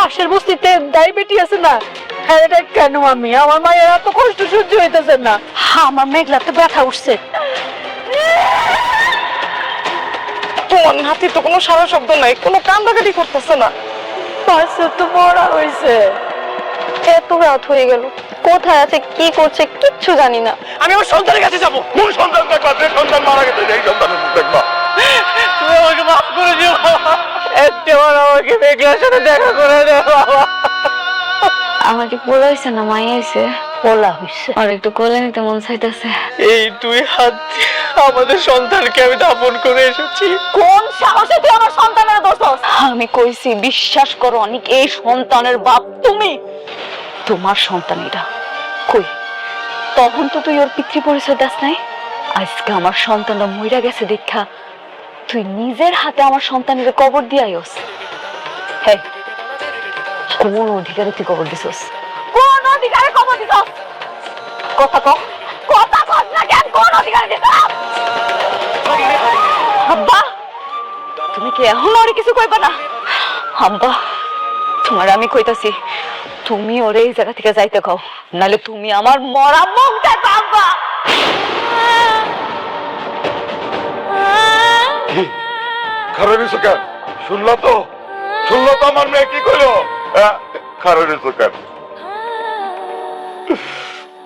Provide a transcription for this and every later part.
পাশের বস্তিতে ডায়াবেটি আছে না, হ্যাঁ এটা কেন আমি, আমার মায়ের এত কষ্ট সহ্য হইতেছে না, আমার মেঘলাতে ব্যথা উঠছে। তোমার নাতি তো কোনো সারা শব্দ নাই, কোনো কান্দাকাটি করতেছে না। পাশে তো মরা হয়েছে। এত রাত হয়ে গেল, কোথায় আছে কি করছে কিচ্ছু জানি না। আমি আমার সন্তানের কাছে যাবো। কোন সন্তান দেখবা? যে সন্তান মারা গেছে এই সন্তানের মুখ দেখবা। তুমি আমাকে মাফ করে দিও বাবা, একবার আমাকে মেঘলার সাথে দেখা করে দাও বাবা। আমাকে পোলা হয়েছে না মাই হয়েছে? বলা হয়েছে। আর একটু কোলে নিতে মন চাইতেছে। এই দুই হাত দিয়ে আমাদের সন্তানকে আমি দাফন করে এসেছি। কোন সাহসে তুই আমার সন্তানের দোষ? আমি কইছি বিশ্বাস করো অনেক, এই সন্তানের বাপ তুমি। তোমার সন্তান এটা কই? তখন তো তুই ওর পিতৃ পরিচয় দাস নাই। আজকে আমার সন্তানটা মইরা গেছে দেখা তুই নিজের হাতে আমার সন্তানের কবর দিয়ে আইস। হ্যাঁ, কোন অধিকারে তুই কবর দিছস? কোন অধিকারে কবর দিছস? কথা কও, কথা কস না কেন? কোন অধিকারে দিছস? আব্বা, তুমি কি এখন আর কিছু কইবা না? আব্বা, তোমার আমি কইতাছি তুমি ওরে এই জায়গা থেকে যাইতে কও, নালে তুমি আমার মরা মুখ দেখো। আব্বা, খারাপ হয়েছে কেন? শুনলো তো আমার মেয়ে কি করলো? খারাপ হয়েছে কেন?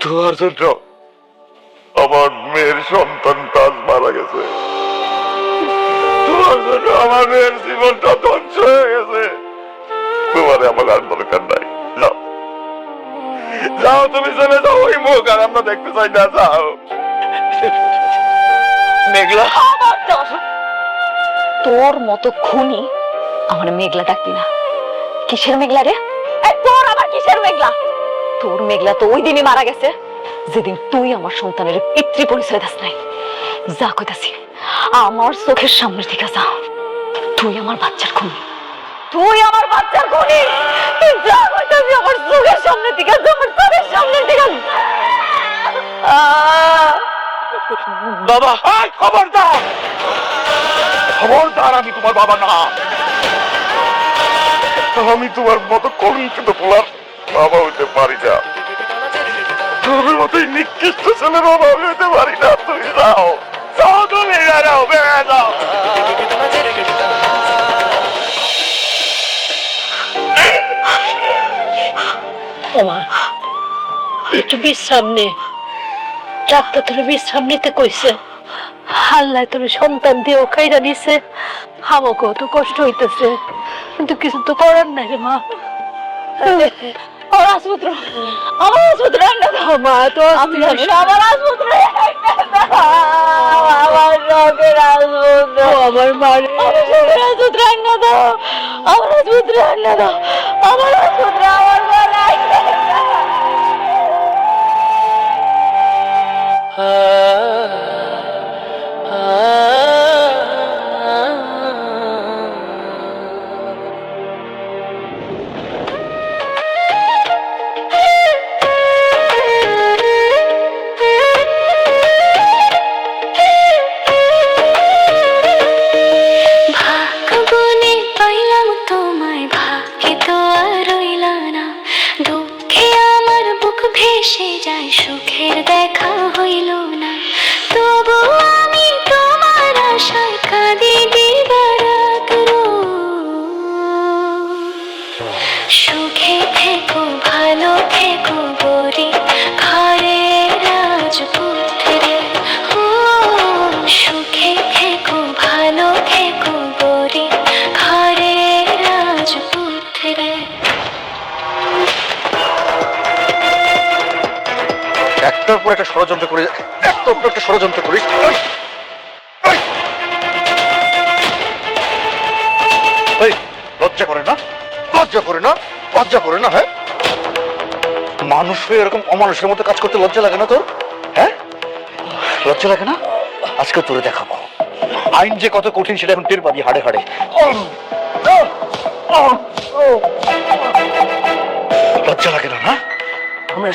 তোমার জন্য আমার মেয়ের সন্তানটা আজ মারা গেছে। তোমার জন্য আমার মেয়ের জীবনটা ধ্বংস হয়ে গেছে। তোমারে আমার আর দরকার নাই। যাও যাও, তুমি চলে যাও। ওই মুখ আর আমরা দেখতে চাই না। যাও। মেঘলা, তোর মতো খুনি আমার মেঘলা ডাকবি না। কিসের মেঘলা রে? তোর আবার কিসের মেঘলা? তোর মেঘলা তো ওই দিনই মারা গেছে যেদিন তুই আমার সন্তানের পিতৃ পরিচয় দাস নাই। যা কইতাছি আমার চোখের সামনে থেকে যা। তুই আমার বাচ্চার খুনি, তুই আমার বাচ্চার খুনি। তুই যা কইতাছি আমার চোখের সামনে থেকে যা, আমার চোখের সামনে থেকে যা। বাবা, খবরদার খবরদার, আমি তোমার বাবা না। আমি তোমার মতো কলঙ্কিত পোলার বাবা হইতে পারি না। তোর মতোই নিকৃষ্ট ছেলের বাবা হইতে পারি না। তুমি যাও, যাও, তুমি যাও, বেড়ে যাও। ওমা, একটু বিশ্রাম নে। ডাক্তার তোর বিশ্রাম নিতে কইছে। আল্লাহ তোর সন্তান দিয়েও খাইরা দিছে, আমাকেও তো কষ্ট হইতেছে, কিন্তু কিছু তো করার নাই রে মা। আমার আসপুত্র, আমার আসপুত্র আইনা দাও। মা তো আমি জানি না, আমার আসপুত্র আমার শখের আসপুত্র, আমার মারে, আমার শখের আসপুত্র আইনা দাও। আমার আসপুত্র আইনা দাও। আমার আসপুত্র আমার ঘরে আইনা দাও। সুখের দেখা হইল না, তবু আমি তোমার আশায় কাঁদি দিবারাত সুখে থেকো ভালো থেকো গরি ঘরে রাজপুত্রে। ও সুখে থেকো ভালো থেকো গরি ঘরে রাজপুত্রে। একটার পর একটা ষড়যন্ত্র করে, একটার পর একটা ষড়যন্ত্র করিস। লজ্জা করে না? লজ্জা করে না? লজ্জা করে না? হ্যাঁ, মানুষ হয়ে এরকম অমানুষের মতো কাজ করতে লজ্জা লাগে না তোর? হ্যাঁ, লজ্জা লাগে না? আজকে তোরে দেখাবো আইন যে কত কঠিন সেটা এখন টের পাবি হাড়ে হাড়ে। লজ্জা লাগে না? না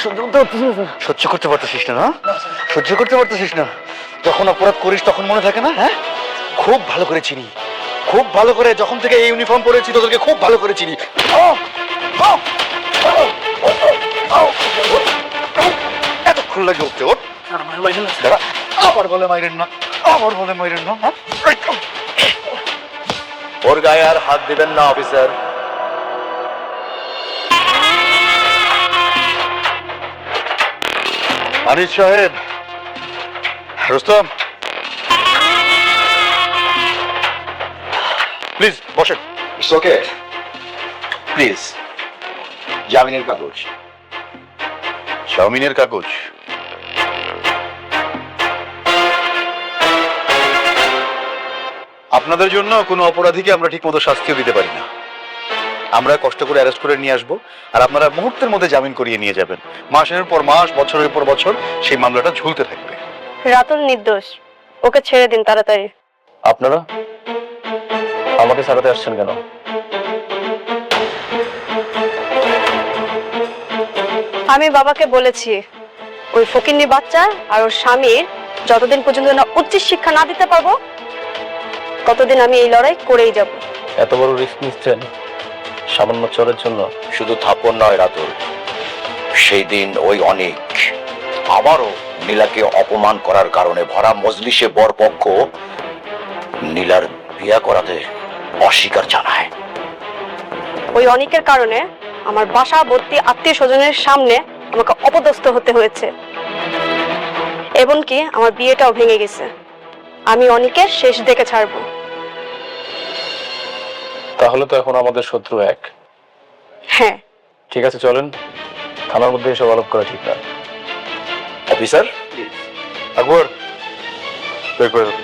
সহ্য করতে পারতেছিস না? না সহ্য করতে পারতেছিস না? যখন অপরাধ করিস তখন মনে থাকে না? হ্যাঁ, খুব ভালো করে চিনি, খুব ভালো করে। যখন থেকে এই ইউনিফর্ম পরেছি তোদেরকে খুব ভালো করে চিনি। এতক্ষণ লাগে উঠতে ওর দাঁড়া, আবার বলে মাইরেন না, আবার বলে মাইরেন না। হ্যাঁ? ওর গায়ে আর হাত দিবেন না অফিসার। আনিস সাহেব, রুস্তম, প্লিজ বসেন। ওকে প্লিজ, জামিনের কাগজ। জামিনের কাগজ? আপনাদের জন্য কোনো অপরাধীকে আমরা ঠিক মতো শাস্তিও দিতে পারি না। আমরা কষ্ট করে অ্যারেস্ট করে নিয়ে আসবো, আর আপনারা মুহূর্তের মধ্যে জামিন করিয়ে নিয়ে যাবেন। মাসের পর মাস, বছরের পর বছর সেই মামলাটা ঝুলতে থাকবে। রাতুল নির্দোষ, ওকে ছেড়ে দিন তাড়াতাড়ি। আপনারা আমাকে সারাতে আসছেন কেন? আমি বাবাকে বলেছি ওই ফকিন্নি বাচ্চা আর ওর স্বামীর যতদিন পর্যন্ত না উচিত শিক্ষা না দিতে পারবো ততদিন আমি এই লড়াই করেই যাব। এত বড় রিস্ক নিচ্ছেন সামান্য চোরের জন্য? শুধু থাপ্পড় নয় রাতুল, সেই দিন ওই অনেক আবারও নীলাকে অপমান করার কারণে ভরা মজলিসে বরপক্ষ নীলার বিয়ে করাতে অস্বীকার জানায়। ওই অনেকের কারণে আমার বাসা ভর্তি আত্মীয় স্বজনের সামনে আমাকে অপদস্থ হতে হয়েছে, এমনকি আমার বিয়েটাও ভেঙে গেছে। আমি অনেকের শেষ দেখে ছাড়বো। তাহলে তো এখন আমাদের শত্রু এক। হ্যাঁ, ঠিক আছে, চলেন। থানার মধ্যে এসব আলাপ করা ঠিক না। অফিসার, আকবর, বের করে দাও।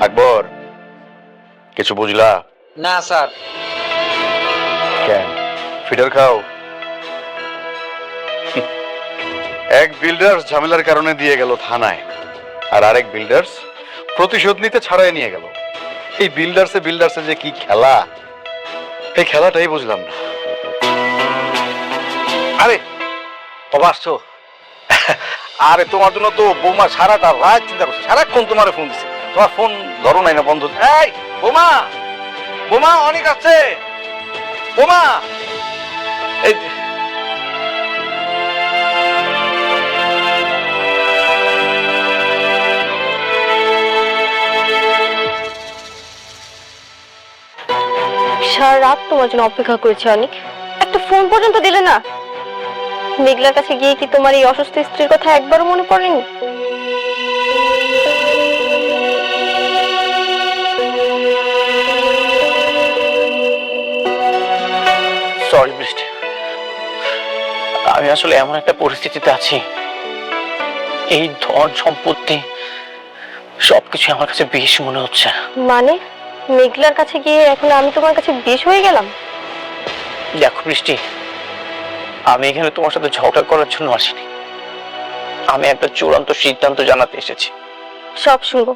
আকবর, কিছু বুঝলা? না স্যার। কেন ফিডার খাও? এক বিল্ডার্স ঝামেলার কারণে দিয়ে গেল থানায়, আর আরেক বিল্ডার্স প্রতিশোধ নিতে ছাড়াই নিয়ে গেল। এই বিল্ডার্সে যে কি খেলা, এই খেলাটাই বুঝলাম না। আরে বাবা আসছো? আরে তোমার জন্য তো বৌমা সারাটা রাত চিন্তা করছে, সারাক্ষণ তোমার ফোন দিচ্ছে, তোমার ফোন ধরো নাই না, বন্ধ। এই বোমা, বোমা অনেক আছে, বোমা। এই সারা রাত তোমার জন্য অপেক্ষা করেছি অনেক, একটা ফোন পর্যন্ত দিলে না। মেঘলার কাছে গিয়ে কি তোমার এই অসুস্থ স্ত্রীর কথা একবারও মনে পড়েনি? সরি বৃষ্টি, আমি আসলে এমন একটা পরিস্থিতিতে আছি, এই ধন সম্পত্তি সবকিছু আমার কাছে বেশ মনে হচ্ছে। মানে মেঘলার কাছে গিয়ে এখন আমি তোমার কাছে বিষ হয়ে গেলাম? দেখো বৃষ্টি, আমি এখানে তোমার সাথে ঝগড়া করার জন্য আসিনি, আমি একটা চূড়ান্ত সিদ্ধান্ত জানাতে এসেছি। সব শুনবো,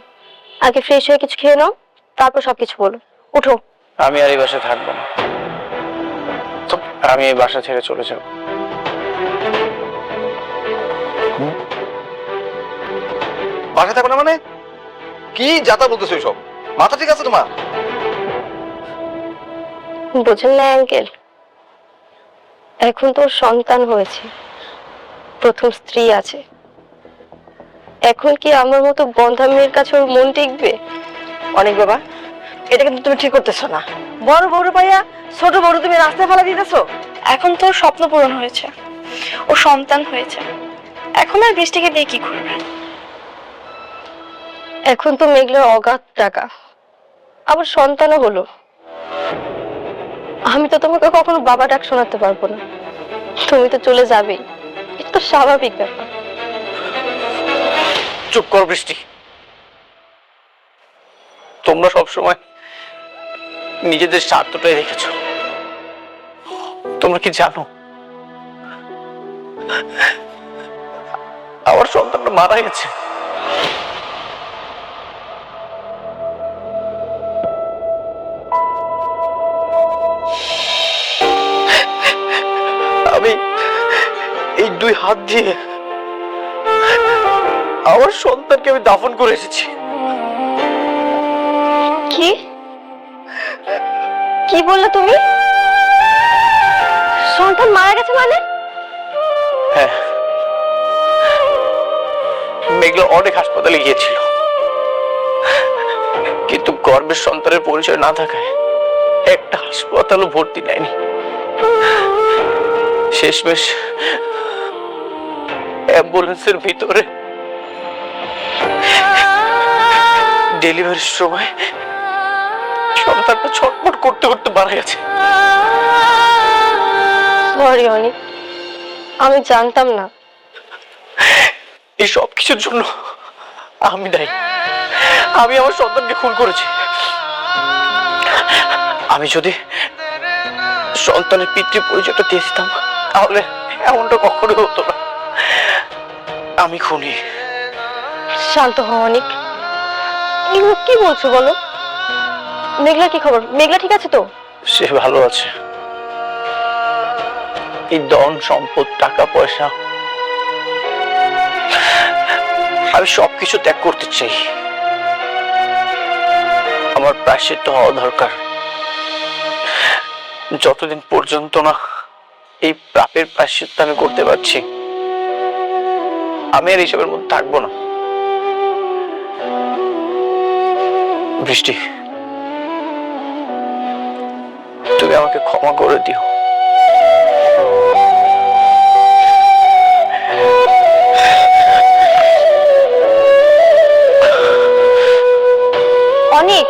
আগে ফ্রেশ হয়ে কিছু খেয়ে নাও, তারপর সবকিছু বলো। উঠো। আমি আর এই বাসায় থাকবো না, আমি এই বাসা ছেড়ে চলে যাব। বাসা থাকো না মানে? কি যাতা বলতেছো সব? মাথা ঠিক আছে তোমার? বোঝেন না আঙ্কেল, এখন তোর সন্তান হয়েছে, প্রথম স্ত্রী আছে, এখন কি আমার মতো বন্ধা মেয়ের কাছে ওর মন টিকবে? অনেক বাবা, এটা কিন্তু তুমি ঠিক করতেছো না। বড় বড় পাইয়া ছোট বড় তুমি রাস্তায় ফেলা দিতেছো। এখন তোর স্বপ্ন পূরণ হয়েছে, ও সন্তান হয়েছে, এখন আর বৃষ্টিকে দিয়ে কি করবে? এখন তো মেঘলার অগাধ টাকা, আবার সন্তানও হলো। আমি তো তোমাকে কখনো বাবা ডাক শোনাতে পারবো না, তুমি তো চলে যাবেই, এটা তো স্বাভাবিক ব্যাপার। চুপ কর বৃষ্টি, তোমরা সবসময় নিজেদের স্বার্থটাই রেখেছো। তোমরা কি জানো আমার সন্তানটা মারা গেছে? এই দুই হাত দিয়ে আমার সন্তানকে আমি দাফন করে এসেছি। কি কি বললে তুমি? সন্তান মারা গেছে মানে? হ্যাঁ, মেঘলা অনেক হাসপাতালে গিয়েছিল, কিন্তু গর্ভের সন্তানের পরিচয় না থাকায় একটা হাসপাতালও ভর্তি নেয়নি। শেষমেশ অ্যাম্বুলেন্সের ভিতরে ডেলিভারির সময় সন্তানটা ছটফট করতে করতে মারা গেছে। সরি অনিক, আমি জানতাম না। এই সব কিছুর জন্য আমি দায়ী। আমি আমার সন্তানকে খুন করেছি। আমি যদি সন্তানের পিতৃ পরিচয়টা দিয়েছিলাম তাহলে এমনটা কখনো হতো না। আমি খুনি। শান্ত হও অনিক, এগুলো কি বলছো বলো? মেঘলা কি খবর? মেঘলা ঠিক আছে তো? সে ভালো আছে। এই ধন সম্পদ টাকা পয়সা আমি সবকিছু ত্যাগ করতে চাই। আমার প্রায়শ্চিত্ত হওয়া দরকার। যতদিন পর্যন্ত না এই পাপের প্রায়শ্চিত্ত আমি করতে পারছি, আমি আর এইসবের মধ্যে থাকবো না। বৃষ্টি, তুমি আমাকে ক্ষমা করে দিও। অনিক,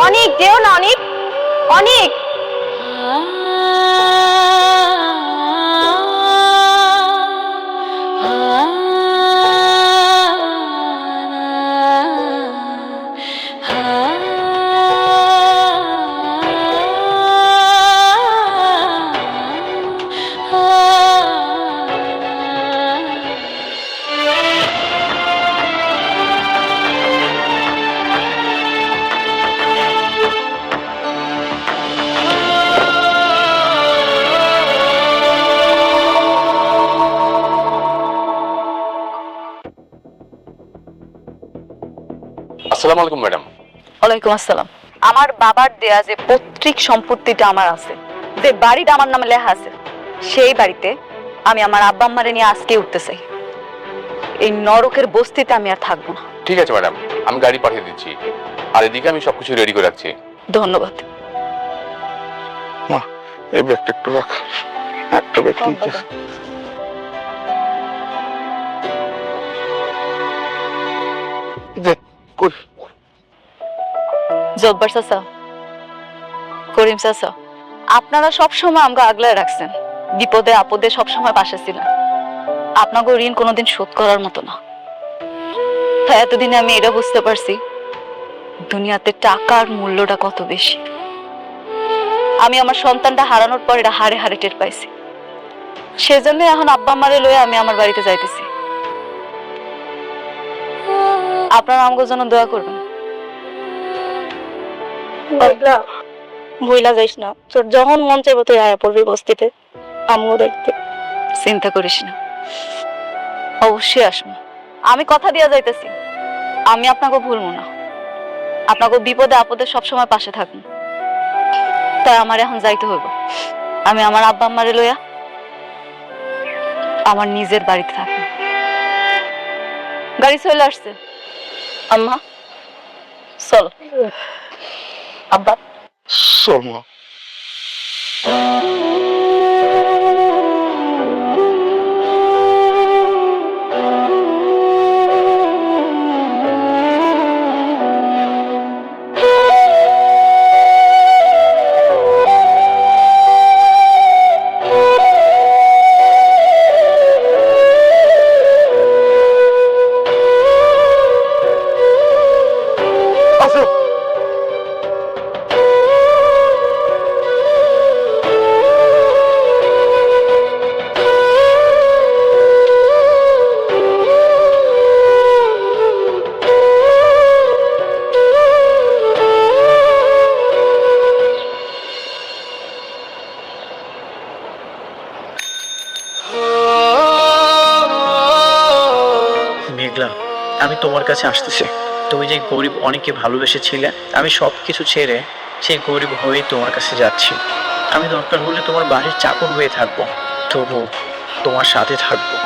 অনিক যেও না অনিক, অনিক। আসসালামু আলাইকুম ম্যাডাম। ওয়ালাইকুম আসসালাম। আমার বাবার দেয়া যে পৈতৃক সম্পত্তিটা আমার আছে, যে বাড়িটা আমার নামে লেখা আছে, সেই বাড়িতে আমি আমার আব্বা আম্মারে নিয়ে আজকে উঠতে চাই। এই নরকের বস্তিতে আমি আর থাকবো না। ঠিক আছে ম্যাডাম, আমি গাড়ি পাঠিয়ে দিচ্ছি, আর এদিকে আমি সবকিছু রেডি করে রাখছি। ধন্যবাদ। মা, এই ব্যাগটা একটু রাখ। একটা ব্যাগ নিতে। কই? জব্বার চাচা, করিম চাচা, আপনারা সবসময় আমাকে আগলায় রাখছেন, বিপদে আপদে সবসময় পাশে ছিলেন। আপনাকে ঋণ কোনোদিন শোধ করার মতো না। তাই এতদিনে আমি এটা বুঝতে পারছি দুনিয়াতে টাকার মূল্যটা কত বেশি। আমি আমার সন্তানটা হারানোর পর এটা হারে হারে টের পাইছি। সেজন্য এখন আব্বা আম্মারে লয়ে আমি আমার বাড়িতে যাইতেছি। আপনারা আমাকে জন্য দোয়া করবেন। মেঘলা, ভুইলা যাইস না, তোর যখন মন চাইবো তুই আয়া পড়বি বস্তিতে আমিও দেখতে। চিন্তা করিস না, অবশ্যই আসবো। আমি কথা দিয়া যাইতেছি, আমি আপনাকে ভুলবো না। আপনাকে বিপদে আপদে সবসময় পাশে থাকুন। তাই আমার এখন যাইতে হইব। আমি আমার আব্বা আম্মারে লইয়া আমার নিজের বাড়িতে থাকি। গাড়ি চলে আসছে। আম্মা চলো। আব্বা চল মা। আমি তোমার কাছে আসতেছি। তুমি যে গরিব অনেকে ভালোবেসেছিলে, আমি সব কিছু ছেড়ে সেই গরিব হয়েই তোমার কাছে যাচ্ছি। আমি দরকার হলে তোমার বাড়ির চাকর হয়ে থাকবো, তবু তোমার সাথে থাকবো।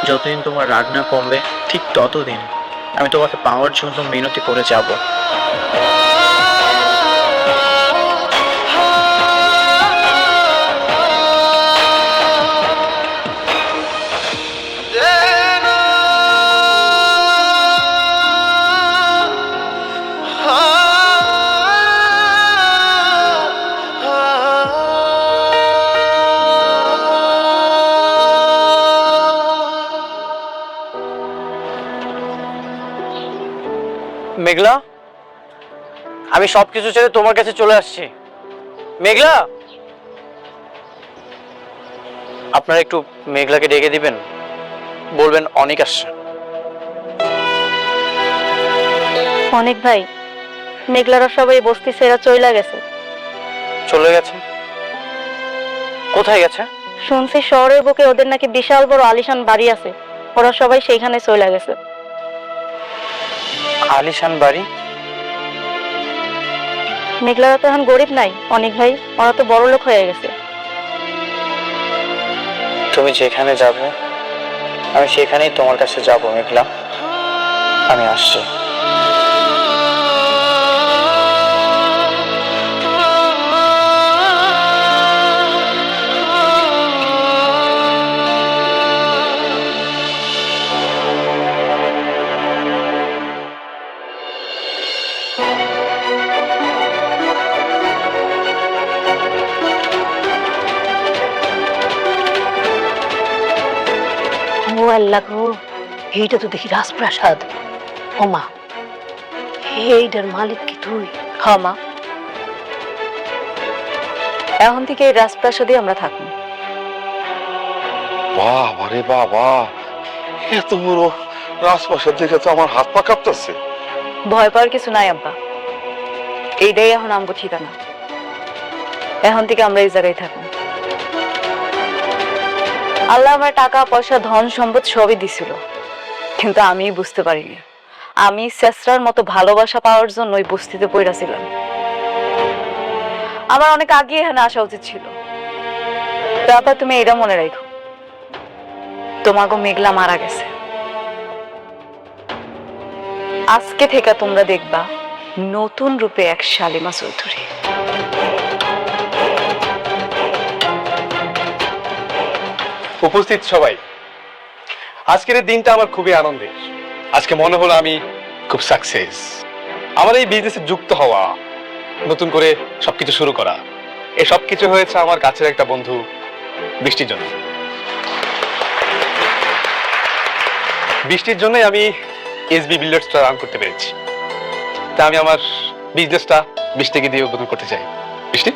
যতদিন তোমার রাগ না কমবে ঠিক ততদিন আমি তোমাকে পাওয়ার জন্য মিনতি করে যাব। মেঘলা, আমি সবকিছু ছেড়ে তোমার কাছে চলে আসছি। মেঘলা, আপনারা একটু মেঘলাকে ডেকে দিবেন, বলবেন অনেক আসছে। অনেক ভাই, মেঘলারা সবাই বস্তি ছেড়ে চইলা গেছে। চলে গেছে? কোথায় গেছে? শুনছি শহরের বুকে ওদের নাকি বিশাল বড় আলিশান বাড়ি আছে, ওরা সবাই সেইখানে চইলা গেছে। আলিশান বাড়ি? মেঘলারা তো এখন গরিব নাই অনেক ভাই, ওরা তো বড় লোক হয়ে গেছে। তুমি যেখানে যাবে আমি সেখানেই তোমার কাছে যাব মেঘলা। আমি আসছি। ও আল্লাহ গো, এইটা তো দেখি রাজপ্রাসাদ। ওমা, এইটার মালিক কি তুই? হ্যাঁ মা, এখন থেকে এই রাজপ্রাসাদে আমরা থাকবো। বাহ রে বাবা, এত বড় রাজপ্রাসাদ দেখে তো আমার হাত পা কাঁপতেছে। ভয় পাওয়ার কিছু নাই আব্বা, এইটাই এখন আমগো ঠিকানা। এখন থেকে আমরা এই জায়গায় থাকবো। আল্লাহ আমার টাকা পয়সা ধন সম্পদ সবই দিছিল, কিন্তু আমি বুঝতে পারিনি আমি শেষরার মতো ভালোবাসা পাওয়ার জন্য ওই বস্তিতে পইরা ছিলাম। আমার অনেক আগে এখানে আসা উচিত ছিল। তারপর তুমি এটা মনে রাখো, তোমাকে মেঘলা মারা গেছে। আজকে থেকে তোমরা দেখবা নতুন রূপে এক শালিমা চৌধুরী। উপস্থিত সবাই, আজকের এই দিনটা আমার খুবই আনন্দের। আজকে মনে হলো আমি খুব সাকসেস। আমার এই বিজনেসে যুক্ত হওয়া, নতুন করে সবকিছু শুরু করা, এই সবকিছু হয়েছে আমার কাছের একটা বন্ধু বৃষ্টির জন্য। বৃষ্টির জন্যই আমি এসবি বিল্ডার্সটা রান করতে পেরেছি। তা আমি আমার বিজনেসটা বৃষ্টিকে দিয়ে উদ্বোধন করতে চাই। বৃষ্টি,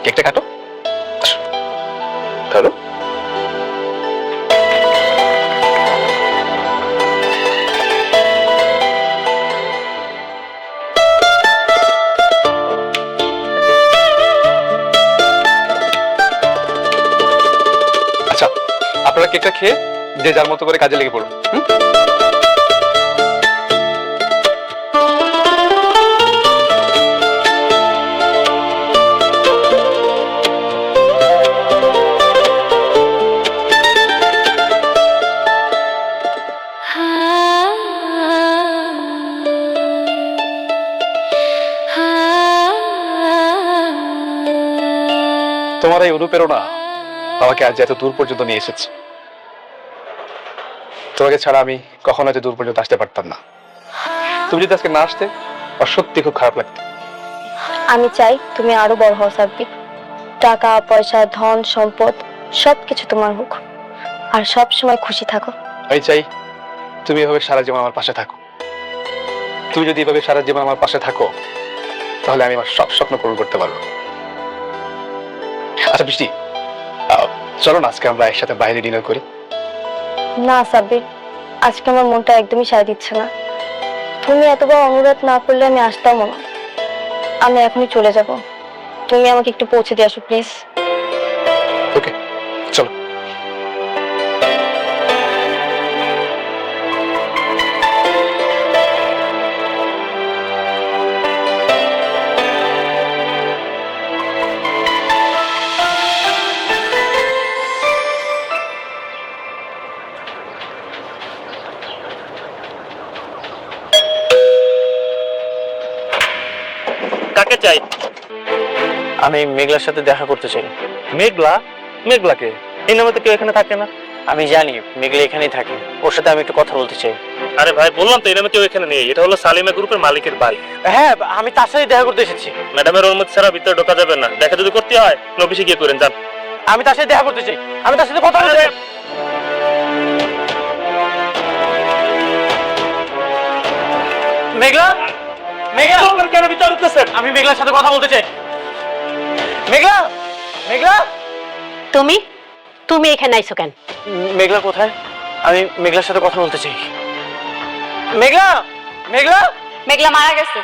কেকটা কাটো। ধরো। আচ্ছা, আপনারা কেকটা খেয়ে যে যার মতো করে কাজে লেগে পড়ুন। তোমার এই অনুপ্রেরণা আমাকে আজ এত দূর পর্যন্ত নিয়ে এসেছে। তোমাকে ছাড়া আমি কখনো এত দূর পর্যন্ত আসতে পারতাম না। তুমি যদি আজকে না আসতে, আমার সত্যি খুব খারাপ লাগতো। আমি চাই তুমি আরো বড় হও সাব্বির। টাকা পয়সা ধন সম্পদ সবকিছু তোমার হোক, আর সব সময় খুশি থাকো। আমি চাই তুমি এভাবে সারা জীবন আমার পাশে থাকো। তুমি যদি এভাবে সারা জীবন আমার পাশে থাকো, তাহলে আমি আমার সব স্বপ্ন পূরণ করতে পারবো। আচ্ছা বৃষ্টি, চলো না আজকে আমরা একসাথে বাইরে ডিনার করি। না সাব্বির, আজকে আমার মনটা একদমই সায় দিচ্ছে না। তুমি এতবার অনুরোধ না করলে আমি আসতাম না। আমি এখনই চলে যাব, তুমি আমাকে একটু পৌঁছে দিয়ে আসো প্লিজ। ওকে, চলো। আমি মেঘলার সাথে দেখা করতে চাই। মেঘলা? মেঘলাকে? এই নামে তো কেউ এখানে থাকে না। আমি জানি মেঘলা এখানেই থাকে, ওর সাথে আমি একটু কথা বলতে চাই। আরে ভাই, বললাম তো এই নামে কেউ এখানে নেই। এটা হলো সালিমা গ্রুপের মালিকের বাড়ি। হ্যাঁ, আমি তার সাথে দেখা করতে এসেছি। ম্যাডামের অনুমতি ছাড়া ভিতরে ঢোকা যাবে না। দেখা যদি করতে হয় অফিসে গিয়ে করেন, যান। আমি তার সাথে দেখা করতে চাই, আমি তার সাথে কথা বলতে চাই। মেঘলা, মেঘলা কেন ভিতরে ঢুকতেছেন? আমি মেঘলার সাথে কথা বলতে চাই। মেঘলা, মেঘলা, তুমি তুমি এখানে আইছো কেন? মেঘলা কোথায়? আমি মেঘলার সাথে কথা বলতে চাই। মেঘলা, মেঘলা, মেঘলা মারা গেছে।